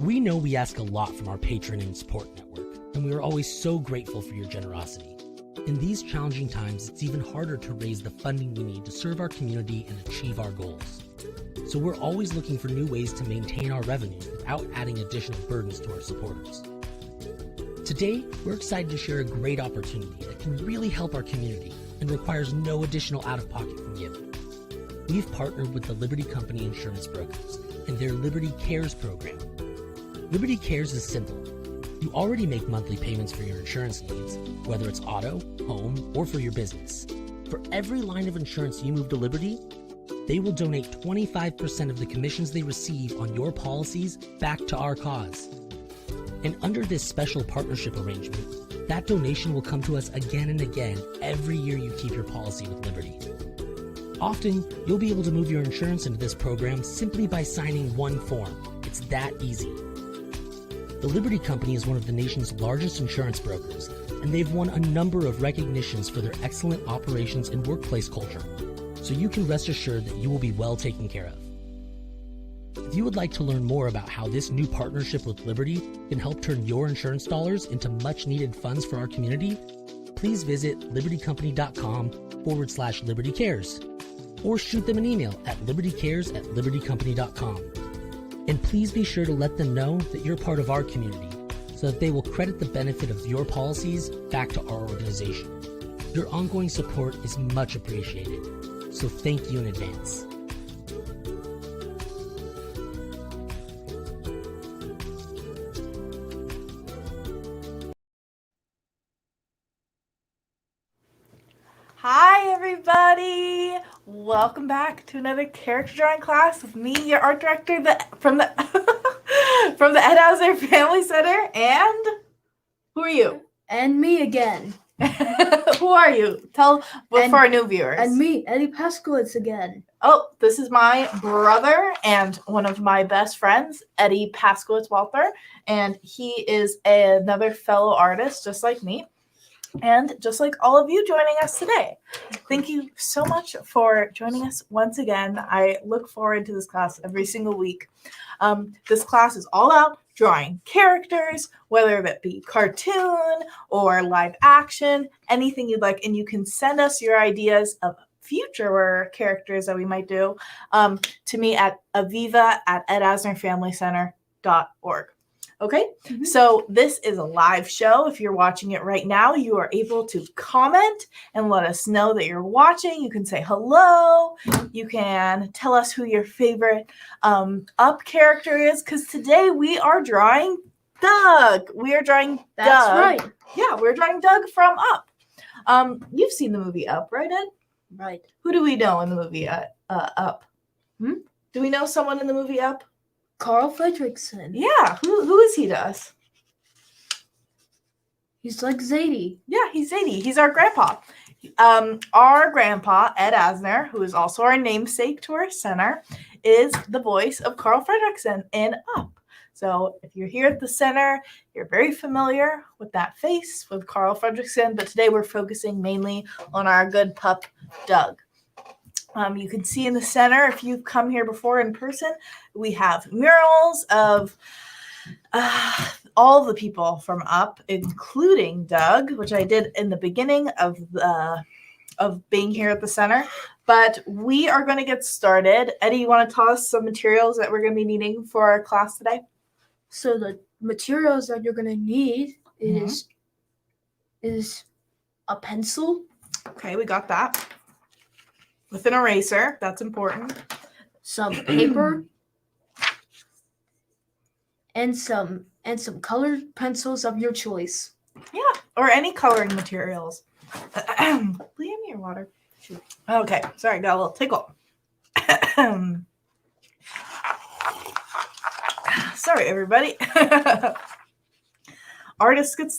We know we ask a lot from our patron and support network, and we are always so grateful for your generosity. In these challenging times, it's even harder to raise the funding we need to serve our community and achieve our goals. So we're always looking for new ways to maintain our revenue without adding additional burdens to our supporters. Today, we're excited to share a great opportunity that can really help our community and requires no additional out-of-pocket from you. We've partnered with the Liberty Company Insurance Brokers and their Liberty Cares program. Liberty Cares is simple. You already make monthly payments for your insurance needs, whether it's auto, home, or for your business. For every line of insurance you move to Liberty, they will donate 25% of the commissions they receive on your policies back to our cause. And under this special partnership arrangement, that donation will come to us again and again every year you keep your policy with Liberty. Often, you'll be able to move your insurance into this program simply by signing one form. It's that easy. The Liberty Company is one of the nation's largest insurance brokers, and they've won a number of recognitions for their excellent operations and workplace culture, so you can rest assured that you will be well taken care of. If you would like to learn more about how this new partnership with Liberty can help turn your insurance dollars into much-needed funds for our community, please visit libertycompany.com/libertycares or shoot them an email at libertycares@libertycompany.com. And please be sure to let them know that you're part of our community so that they will credit the benefit of your policies back to our organization. Your ongoing support is much appreciated, so thank you in advance. Hi everybody! Welcome back to another character drawing class with me, your art director from the from the Ed Hauser Family Center. And who are you? And me again. Who are you? Tell for our new viewers. And me, Eddie Paskowitz again. Oh, this is my brother and one of my best friends, Eddie Paskowitz Walther, and he is another fellow artist just like me. And just like all of you joining us today. Thank you so much for joining us once again. I look forward to this class every single week. This class is all about drawing characters, whether that be cartoon or live action, anything you'd like. And you can send us your ideas of future characters that we might do to me at Avivah@edasnerfamilycenter.org. Okay, So this is a live show. If you're watching it right now, you are able to comment and let us know that you're watching. You can say hello. You can tell us who your favorite Up character is, because today we are drawing Doug. We are drawing Doug. That's right. Yeah, we're drawing Doug from Up. You've seen the movie Up, right, Ed? Right. Who do we know in the movie Up? Do we know someone in the movie Up? Carl Fredricksen. Yeah, who is he to us? He's like Zadie. Yeah, he's Zadie. He's our grandpa. Our grandpa, Ed Asner, who is also our namesake to our center, is the voice of Carl Fredricksen in Up. So if you're here at the center, you're very familiar with that face, with Carl Fredricksen, but today we're focusing mainly on our good pup, Doug. You can see in the center, if you've come here before in person, we have murals of all the people from Up, including Doug, which I did in the beginning of being here at the center. But we are going to get started. Eddie, you want to tell us some materials that we're going to be needing for our class today? So the materials that you're going to need is a pencil. Okay, we got that. With an eraser, that's important. Some paper. and some colored pencils of your choice. Yeah, or any coloring materials. Liam, your water. Okay, sorry, got a little tickle. Sorry, everybody. Artists get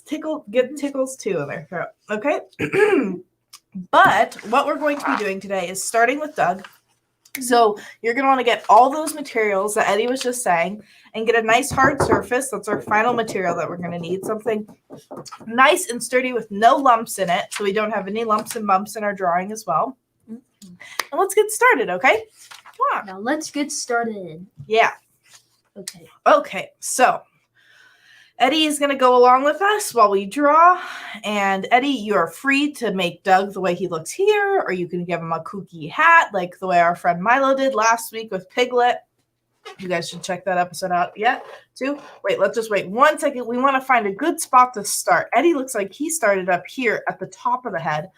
tickles too in their throat. Okay. But what we're going to be doing today is starting with Doug. So you're going to want to get all those materials that Eddie was just saying and get a nice hard surface. That's our final material that we're going to need. Something nice and sturdy with no lumps in it, so we don't have any lumps and bumps in our drawing as well. And let's get started, okay? Come on. Now let's get started. Yeah. Okay. Okay, so Eddie is going to go along with us while we draw. And Eddie, you are free to make Doug the way he looks here, or you can give him a kooky hat like the way our friend Milo did last week with Piglet. You guys should check that episode out yet, too. Wait, let's just wait 1 second. We want to find a good spot to start. Eddie looks like he started up here at the top of the head,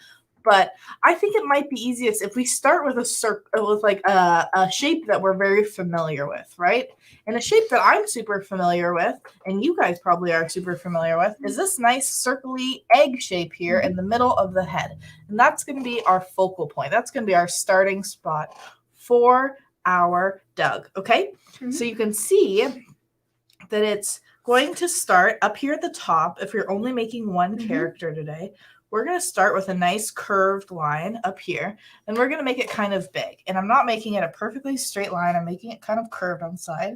but I think it might be easiest if we start with a circle, with like a shape that we're very familiar with, right? And a shape that I'm super familiar with, and you guys probably are super familiar with, is this nice circly egg shape here in the middle of the head. And that's going to be our focal point. That's going to be our starting spot for our Doug, okay? So you can see that it's going to start up here at the top. If you're only making one character today, we're going to start with a nice curved line up here, and we're going to make it kind of big. And I'm not making it a perfectly straight line. I'm making it kind of curved on the side,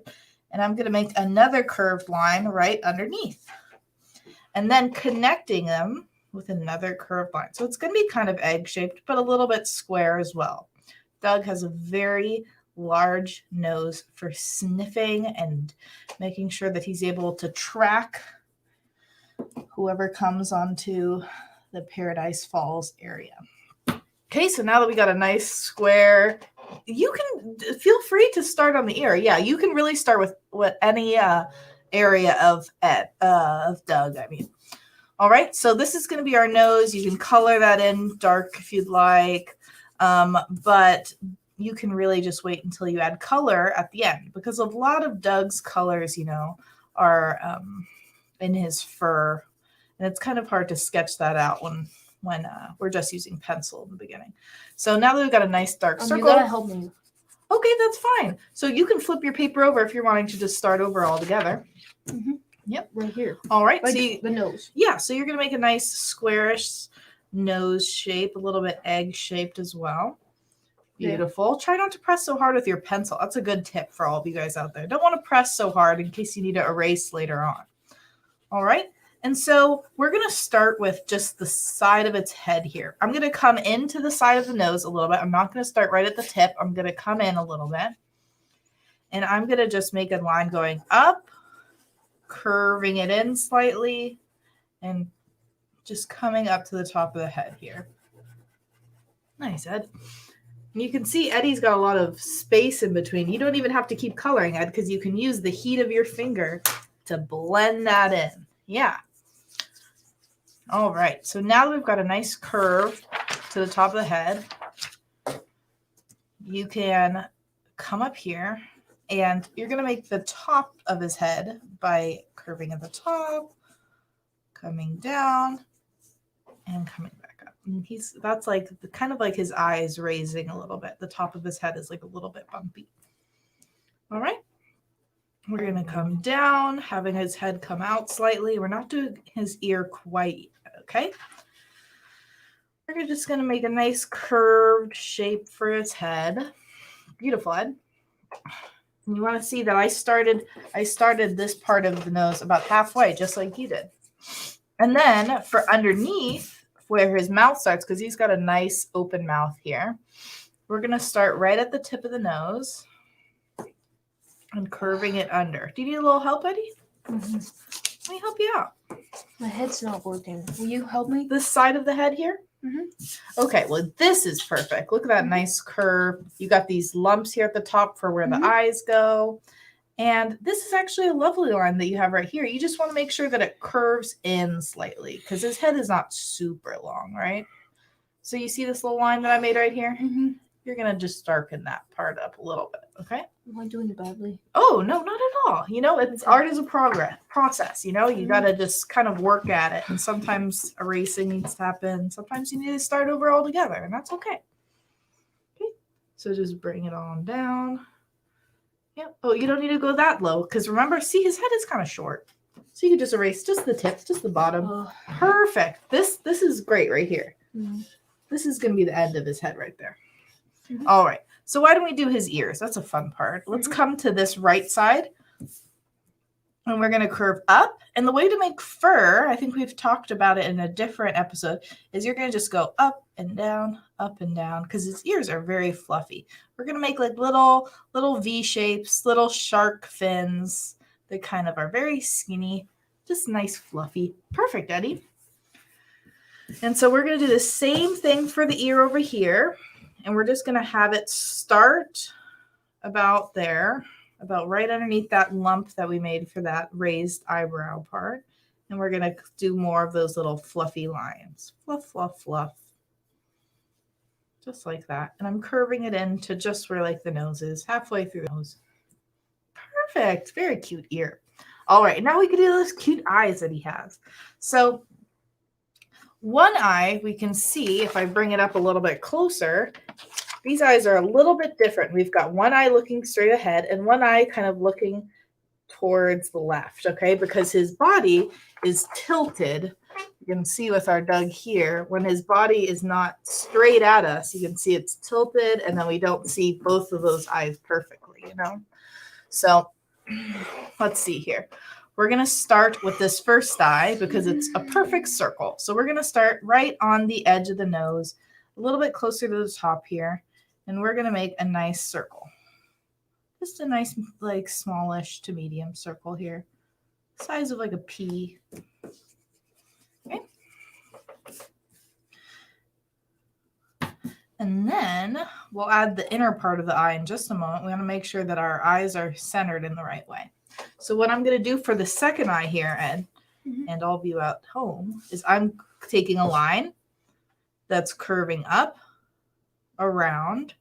and I'm going to make another curved line right underneath, and then connecting them with another curved line. So it's going to be kind of egg-shaped, but a little bit square as well. Doug has a very large nose for sniffing and making sure that he's able to track whoever comes onto the Paradise Falls area. Okay, so now that we got a nice square, you can feel free to start on the ear. Yeah, you can really start with any area of Doug, I mean. All right, so this is going to be our nose. You can color that in dark if you'd like, but you can really just wait until you add color at the end, because a lot of Doug's colors, you know, are in his fur, and it's kind of hard to sketch that out when we're just using pencil in the beginning. So now that we've got a nice dark circle. You gotta help me. Okay, that's fine. So you can flip your paper over if you're wanting to just start over all together. Yep. Right here. All right. Like so the nose. Yeah, so you're going to make a nice squarish nose shape, a little bit egg-shaped as well. Beautiful. Yeah. Try not to press so hard with your pencil. That's a good tip for all of you guys out there. Don't want to press so hard in case you need to erase later on. All right. And so we're going to start with just the side of its head here. I'm going to come into the side of the nose a little bit. I'm not going to start right at the tip. I'm going to come in a little bit. And I'm going to just make a line going up, curving it in slightly, and just coming up to the top of the head here. Nice, Ed. And you can see Eddie's got a lot of space in between. You don't even have to keep coloring, Ed, because you can use the heat of your finger to blend that in. Yeah. All right. So now that we've got a nice curve to the top of the head, you can come up here, and you're going to make the top of his head by curving at the top, coming down, and coming back up. And that's like kind of like his eyes raising a little bit. The top of his head is like a little bit bumpy. All right. We're going to come down, having his head come out slightly. We're not doing his ear quite yet, okay? We're just going to make a nice curved shape for his head. Beautiful, Ed. And you want to see that I started this part of the nose about halfway, just like you did. And then for underneath, where his mouth starts, because he's got a nice open mouth here, we're going to start right at the tip of the nose and curving it under. Do you need a little help, Eddie? Mm-hmm. Let me help you out. My head's not working. Will you help me? This side of the head here? Mm-hmm. Okay, well, this is perfect. Look at that nice curve. You got these lumps here at the top for where the eyes go. And this is actually a lovely line that you have right here. You just want to make sure that it curves in slightly because his head is not super long, right? So you see this little line that I made right here? Mm-hmm. You're going to just darken that part up a little bit, okay? Am I doing it badly? Oh, no, not at all. You know, art is a process, you know? You got to just kind of work at it. And sometimes erasing needs to happen. Sometimes you need to start over altogether, and that's okay. Okay, so just bring it on down. Yep. Oh, you don't need to go that low because remember, see, his head is kind of short. So you can just erase just the tips, just the bottom. Perfect. This is great right here. Mm-hmm. This is going to be the end of his head right there. Mm-hmm. All right. So why don't we do his ears? That's a fun part. Let's come to this right side. And we're going to curve up. And the way to make fur, I think we've talked about it in a different episode, is you're going to just go up and down, because his ears are very fluffy. We're going to make like little V shapes, little shark fins. They kind of are very skinny, just nice, fluffy. Perfect, Eddie. And so we're going to do the same thing for the ear over here. And we're just going to have it start about there, about right underneath that lump that we made for that raised eyebrow part. And we're going to do more of those little fluffy lines. Fluff, fluff, fluff. Just like that. And I'm curving it into just where like the nose is, halfway through the nose. Perfect. Very cute ear. All right. Now we can do those cute eyes that he has. So one eye we can see, if I bring it up a little bit closer, these eyes are a little bit different. We've got one eye looking straight ahead and one eye kind of looking towards the left, okay? Because his body is tilted. You can see with our Doug here, when his body is not straight at us, you can see it's tilted, and then we don't see both of those eyes perfectly, you know? So let's see here. We're going to start with this first eye because it's a perfect circle. So we're going to start right on the edge of the nose, a little bit closer to the top here. And we're going to make a nice circle. Just a nice, like, smallish to medium circle here. Size of like a pea. Okay. And then we'll add the inner part of the eye in just a moment. We want to make sure that our eyes are centered in the right way. So what I'm going to do for the second eye here, Ed, and all of you at home, is I'm taking a line that's curving up, around,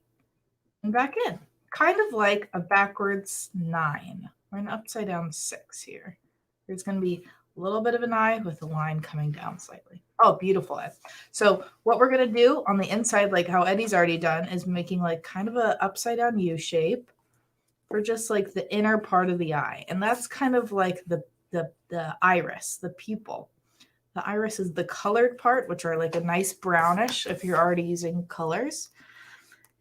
and back in. Kind of like a backwards 9 or an upside down 6 here. There's going to be a little bit of an eye with a line coming down slightly. Oh, beautiful, Ed. So what we're going to do on the inside, like how Eddie's already done, is making like kind of a upside down U shape for just like the inner part of the eye. And that's kind of like the iris, the pupil. The iris is the colored part, which are like a nice brownish if you're already using colors.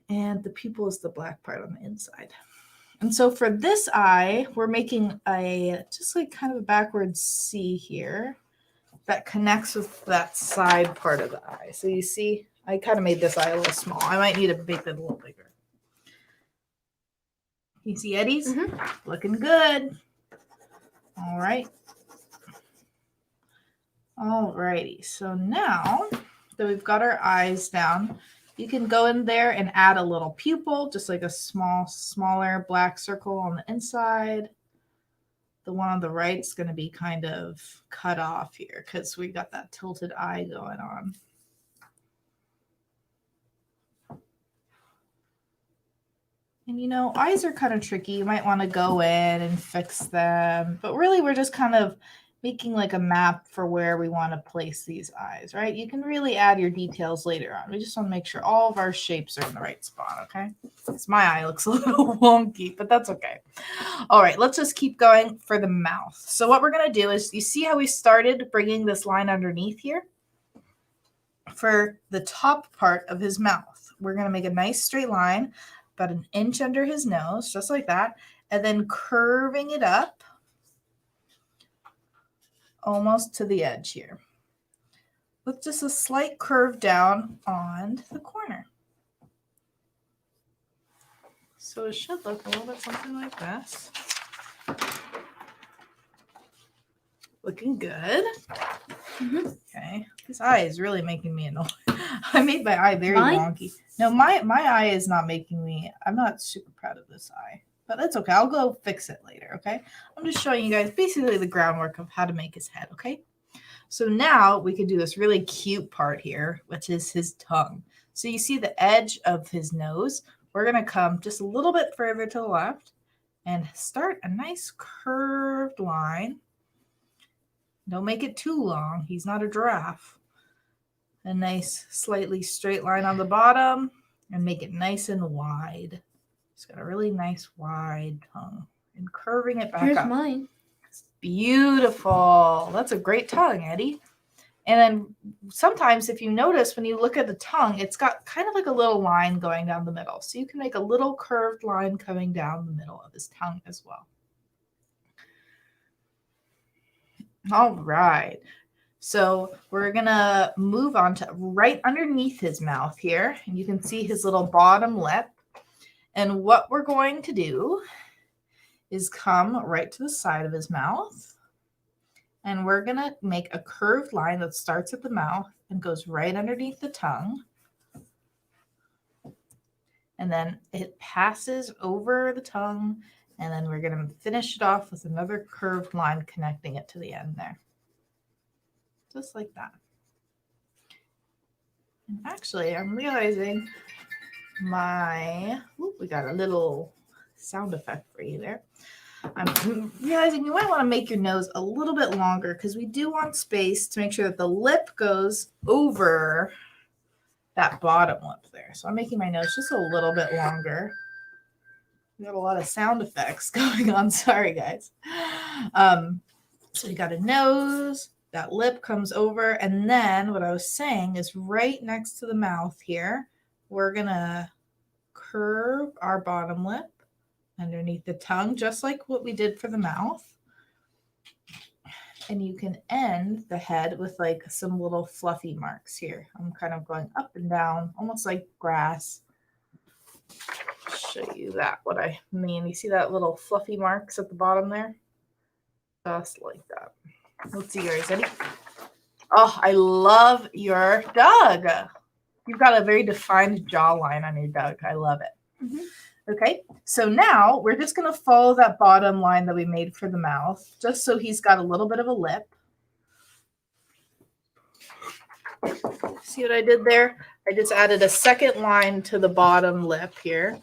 And the pupil is the black part on the inside. And so for this eye, we're making a just like kind of a backwards C here that connects with that side part of the eye. So you see, I kind of made this eye a little small. I might need to make it a little bigger. You see Eddie's? Looking good. All right. All righty. So now that we've got our eyes down, you can go in there and add a little pupil, just like a smaller black circle on the inside. The one on the right is going to be kind of cut off here because we got that tilted eye going on. And you know, eyes are kind of tricky. You might want to go in and fix them. But really, we're just kind of making like a map for where we want to place these eyes, right? You can really add your details later on. We just want to make sure all of our shapes are in the right spot, okay? Because my eye looks a little wonky, but that's okay. All right, let's just keep going for the mouth. So what we're going to do is, you see how we started bringing this line underneath here? For the top part of his mouth, we're going to make a nice straight line, about an inch under his nose, just like that, and then curving it up almost to the edge here with just a slight curve down on the corner. So it should look a little bit something like this. Looking good. Okay. This eye is really making me annoyed. I made my eye very wonky. No, my eye is not making me, I'm not super proud of this eye. But that's okay. I'll go fix it later, okay? I'm just showing you guys basically the groundwork of how to make his head, okay? So now we can do this really cute part here, which is his tongue. So you see the edge of his nose. We're going to come just a little bit further to the left and start a nice curved line. Don't make it too long. He's not a giraffe. A nice, slightly straight line on the bottom and make it nice and wide. It's got a really nice wide tongue and curving it back up. Here's mine. It's beautiful. That's a great tongue, Eddie. And then sometimes if you notice when you look at the tongue, it's got kind of like a little line going down the middle. So you can make a little curved line coming down the middle of his tongue as well. All right. So we're going to move on to right underneath his mouth here. And you can see his little bottom lip. And what we're going to do is come right to the side of his mouth. And we're going to make a curved line that starts at the mouth and goes right underneath the tongue. And then it passes over the tongue. And then we're going to finish it off with another curved line connecting it to the end there. Just like that. And actually, I'm realizing we got a little sound effect for you there. I'm realizing you might want to make your nose a little bit longer because we do want space to make sure that the lip goes over that bottom lip there. So I'm making my nose just a little bit longer. We got a lot of sound effects going on. Sorry, guys. So we got a nose, that lip comes over, and then what I was saying is right next to the mouth here, we're going to curve our bottom lip underneath the tongue, just like what we did for the mouth. And you can end the head with like some little fluffy marks here. I'm kind of going up and down, almost like grass. Show you that, what I mean. You see that little fluffy marks at the bottom there? Just like that. Let's see yours, Eddie. Oh, I love your dog. You've got a very defined jawline on your dog. I love it. Mm-hmm. Okay, so now we're just going to follow that bottom line that we made for the mouth, just so he's got a little bit of a lip. See what I did there? I just added a second line to the bottom lip here.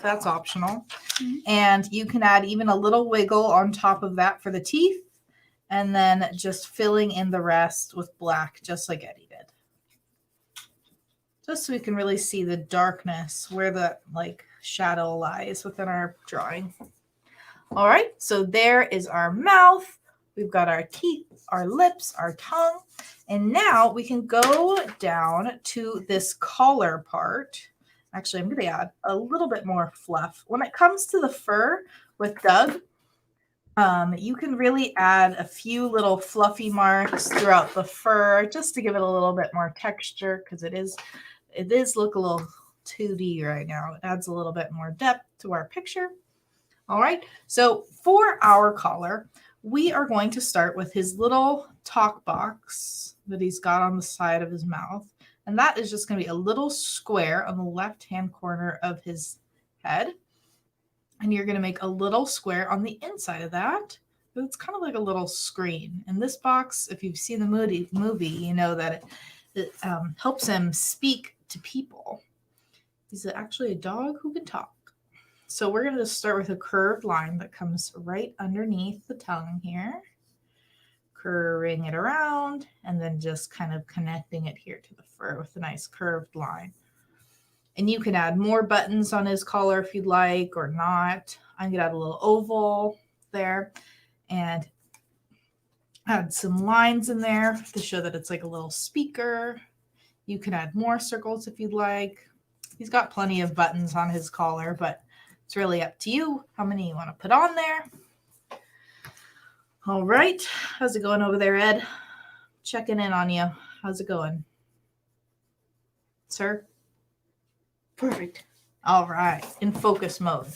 That's optional. Mm-hmm. And you can add even a little wiggle on top of that for the teeth, and then just filling in the rest with black, just like Eddie did. Just so we can really see the darkness where the like shadow lies within our drawing. All right, so there is our mouth. We've got our teeth, our lips, our tongue. And now we can go down to this collar part. Actually, I'm going to add a little bit more fluff. When it comes to the fur with Doug, you can really add a few little fluffy marks throughout the fur just to give it a little bit more texture, because it is look a little 2D right now. It adds a little bit more depth to our picture. All right, so for our collar, we are going to start with his little talk box that he's got on the side of his mouth. And that is just going to be a little square on the left-hand corner of his head. And you're going to make a little square on the inside of that. It's kind of like a little screen. And this box, if you've seen the movie, you know that it helps him speak to people. He's actually a dog who can talk. So we're going to start with a curved line that comes right underneath the tongue here. Curving it around and then just kind of connecting it here to the fur with a nice curved line. And you can add more buttons on his collar if you'd like or not. I'm going to add a little oval there and add some lines in there to show that it's like a little speaker. You can add more circles if you'd like. He's got plenty of buttons on his collar, but it's really up to you how many you want to put on there. All right. How's it going over there, Ed? Checking in on you. How's it going? Sir? Perfect. All right. In focus mode.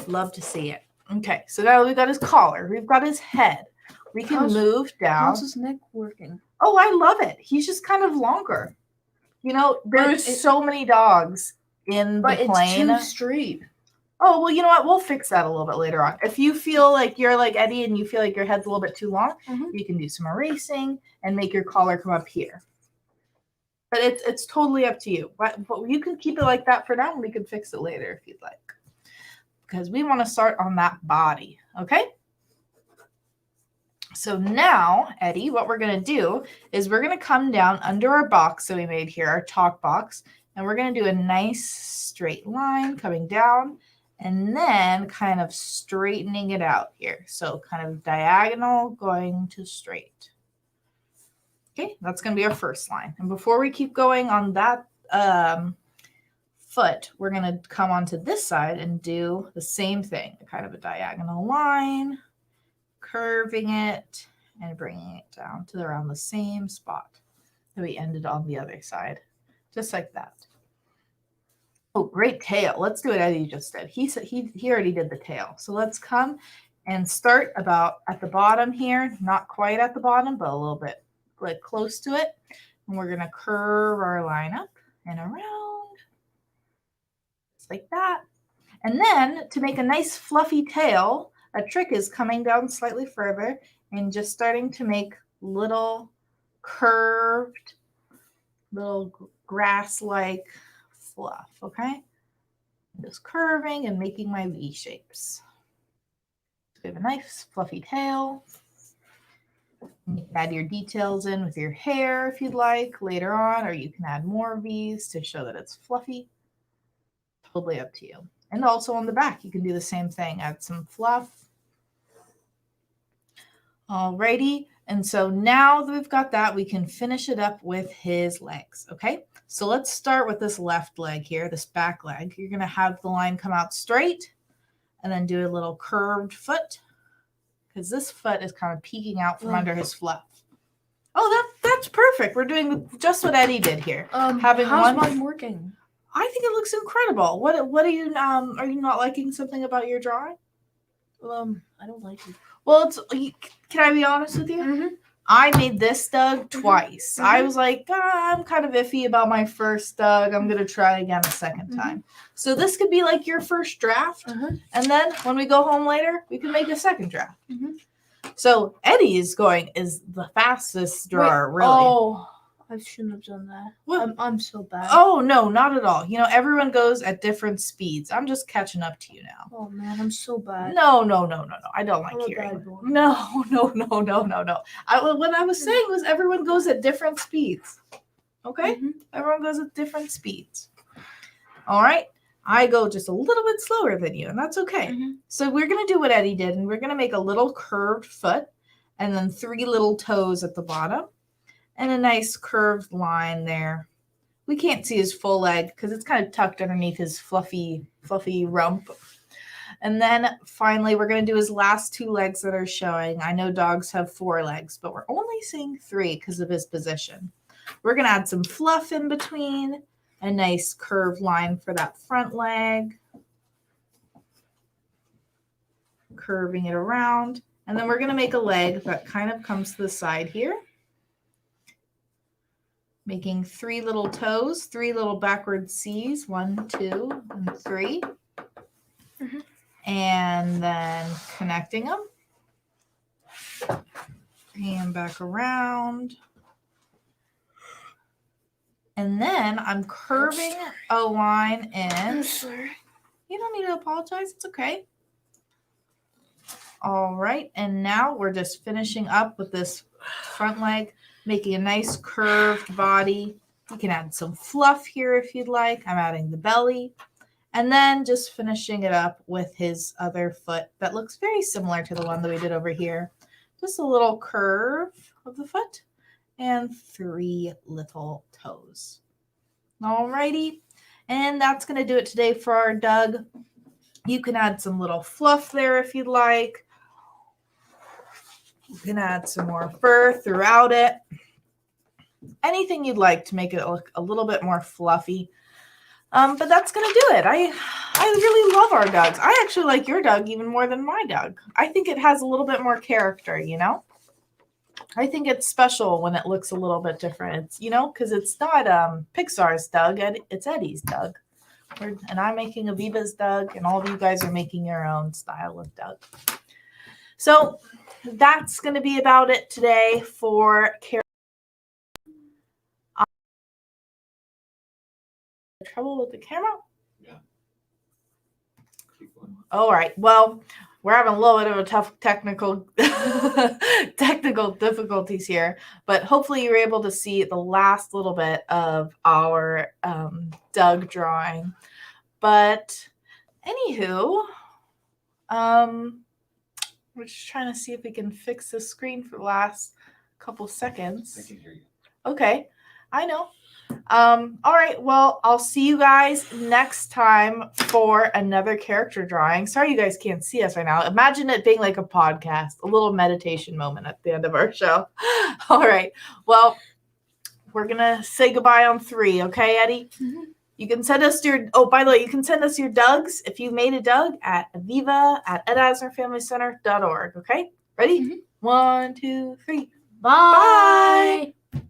Love to see it. Okay. So now we've got his collar. We've got his head. We can move down. How's his neck working? Oh, I love it. He's just kind of longer. You know, there's so many dogs in the plane. But it's too straight. Oh, well, you know what? We'll fix that a little bit later on. If you feel like you're like Eddie and you feel like your head's a little bit too long, you can do some erasing and make your collar come up here. But it's totally up to you. But you can keep it like that for now, and we can fix it later if you'd like. Because we want to start on that body, okay? So now, Eddie, what we're going to do is we're going to come down under our box that we made here, our talk box, and we're going to do a nice straight line coming down and then kind of straightening it out here. So kind of diagonal going to straight. Okay, that's going to be our first line. And before we keep going on that foot, we're going to come onto this side and do the same thing, kind of a diagonal line, curving it and bringing it down to around the same spot that we ended on the other side, just like that. Oh, great tail. Let's do what Eddie just did. He said he already did the tail. So let's come and start about at the bottom here, not quite at the bottom, but a little bit like close to it. And we're going to curve our line up and around, just like that. And then to make a nice fluffy tail, a trick is coming down slightly further and just starting to make little curved, little grass-like fluff, okay? Just curving and making my V shapes. So we have a nice fluffy tail. You can add your details in with your hair if you'd like later on, or you can add more V's to show that it's fluffy. Totally up to you. And also on the back, you can do the same thing. Add some fluff. Alrighty. And so now that we've got that, we can finish it up with his legs. Okay. So let's start with this left leg here, this back leg. You're going to have the line come out straight and then do a little curved foot because this foot is kind of peeking out from under his fluff. Oh, that's perfect. We're doing just what Eddie did here. How's mine working? I think it looks incredible. What are you not liking something about your drawing? I don't like it. Well, can I be honest with you? Mm-hmm. I made this Doug twice. Mm-hmm. I was like, I'm kind of iffy about my first Doug. I'm gonna try again a second time. So this could be like your first draft, and then when we go home later, we can make a second draft. So Eddie is the fastest drawer, really. Oh, I shouldn't have done that. What? I'm so bad. Oh, no, not at all. everyone goes at different speeds. I'm just catching up to you now. Oh, man, I'm so bad. No. I don't like I'm a hearing. bad boy. No. What I was saying was everyone goes at different speeds. Okay? Everyone goes at different speeds. All right? I go just a little bit slower than you, and that's okay. So we're going to do what Eddie did, and we're going to make a little curved foot and then 3 little toes at the bottom. And a nice curved line there. We can't see his full leg because it's kind of tucked underneath his fluffy rump. And then finally, we're going to do his last 2 legs that are showing. I know dogs have 4 legs, but we're only seeing 3 because of his position. We're going to add some fluff in between, a nice curved line for that front leg. Curving it around. And then we're going to make a leg that kind of comes to the side here. Making 3 little toes, 3 little backward C's, 1, 2, and 3. And then connecting them. And back around. And then I'm curving a line in. I'm sorry. You don't need to apologize. It's okay. All right. And now we're just finishing up with this front leg. Making a nice curved body. You can add some fluff here if you'd like. I'm adding the belly. And then just finishing it up with his other foot that looks very similar to the one that we did over here. Just a little curve of the foot and 3 little toes. Alrighty. And that's going to do it today for our Doug. You can add some little fluff there if you'd like. You can add some more fur throughout it. Anything you'd like to make it look a little bit more fluffy. But that's going to do it. I really love our Dougs. I actually like your Doug even more than my Doug. I think it has a little bit more character, I think it's special when it looks a little bit different. It's, because it's not Pixar's Doug, it's Eddie's Doug. And I'm making Avivah's Doug, and all of you guys are making your own style of Doug. So that's going to be about it today for trouble with the camera? Yeah. All right. Well, we're having a little bit of a tough technical difficulties here, but hopefully you were able to see the last little bit of our Doug drawing. But anywho, we're just trying to see if we can fix the screen for the last couple seconds. I can hear you. Okay, I know. All right. Well, I'll see you guys next time for another character drawing. Sorry you guys can't see us right now. Imagine it being like a podcast, a little meditation moment at the end of our show. All right. Well, we're going to say goodbye on 3. Okay, Eddie? Mhm. You can send us by the way, you can send us your Dougs if you made a Doug at Avivah@edasnerfamilycenter.org. Okay? Ready? 1, 2, 3. Bye.